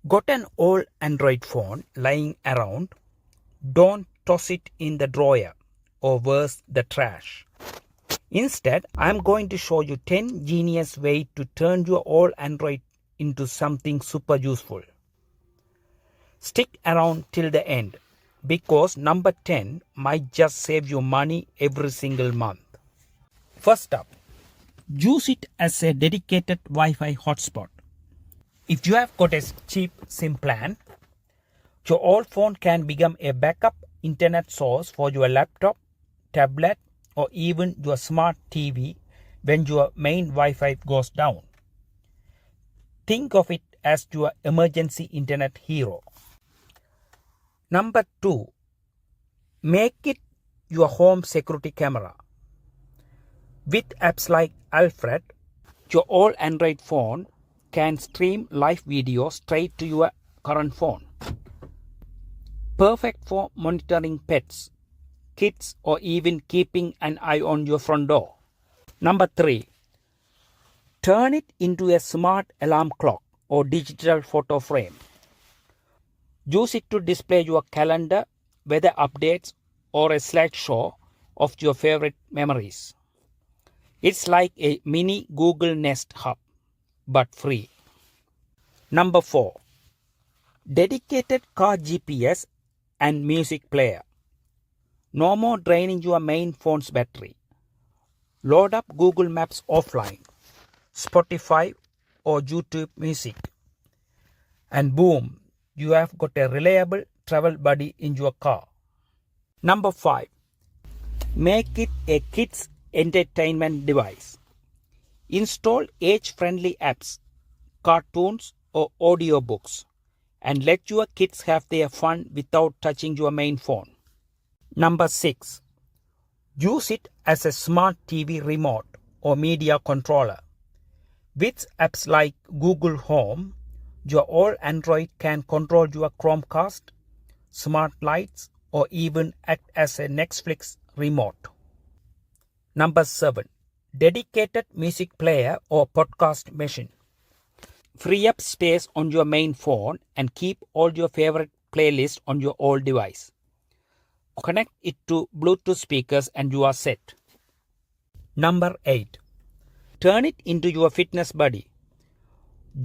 Got an old Android phone lying around? Don't toss it in the drawer or worse, the trash. Instead, I'm going to show you 10 genius ways to turn your old Android into something super useful. Stick around till the end because number 10 might just save you money every single month. First up, use it as a dedicated Wi-Fi hotspot. If you have got a cheap SIM plan, your old phone can become a backup internet source for your laptop, tablet, or even your smart TV when your main Wi-Fi goes down. Think of it as your emergency internet hero. Number 2, make it your home security camera. With apps like Alfred, your old Android phone can stream live video straight to your current phone. Perfect for monitoring pets, kids, or even keeping an eye on your front door. Number 3, turn it into a smart alarm clock or digital photo frame. Use it to display your calendar, weather updates, or a slideshow of your favorite memories. It's like a mini Google Nest Hub, but free. Number 4, dedicated car GPS and music player. No more draining your main phone's battery. Load up Google Maps offline, Spotify or YouTube Music, and boom, you have got a reliable travel buddy in your car. Number 5, make it a kids entertainment device. Install age-friendly apps, cartoons or audiobooks, and let your kids have their fun without touching your main phone. Number 6, use it as a smart TV remote or media controller. With apps like Google Home, your old Android can control your Chromecast, smart lights, or even act as a Netflix remote. Number 7, dedicated music player or podcast machine. Free up space on your main phone and keep all your favorite playlists on your old device. Connect it to Bluetooth speakers and you are set. Number 8, turn it into your fitness buddy.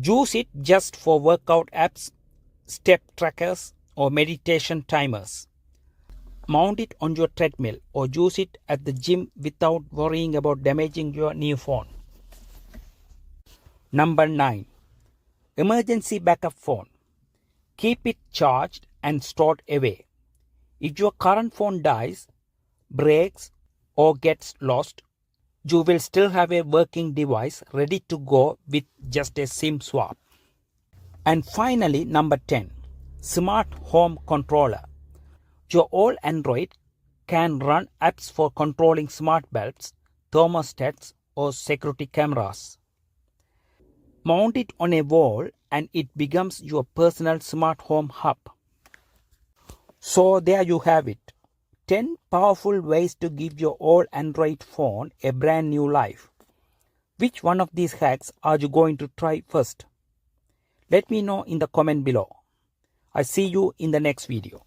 Use it just for workout apps, step trackers, or meditation timers. Mount it on your treadmill or use it at the gym without worrying about damaging your new phone. Number 9, emergency backup phone. Keep it charged and stored away. If your current phone dies, breaks, or gets lost, you will still have a working device ready to go with just a SIM swap. And finally, number 10, smart home controller. Your old Android can run apps for controlling smart bulbs, thermostats, or security cameras. Mount it on a wall and it becomes your personal smart home hub. So there you have it. 10 powerful ways to give your old Android phone a brand new life. Which one of these hacks are you going to try first? Let me know in the comment below. I see you in the next video.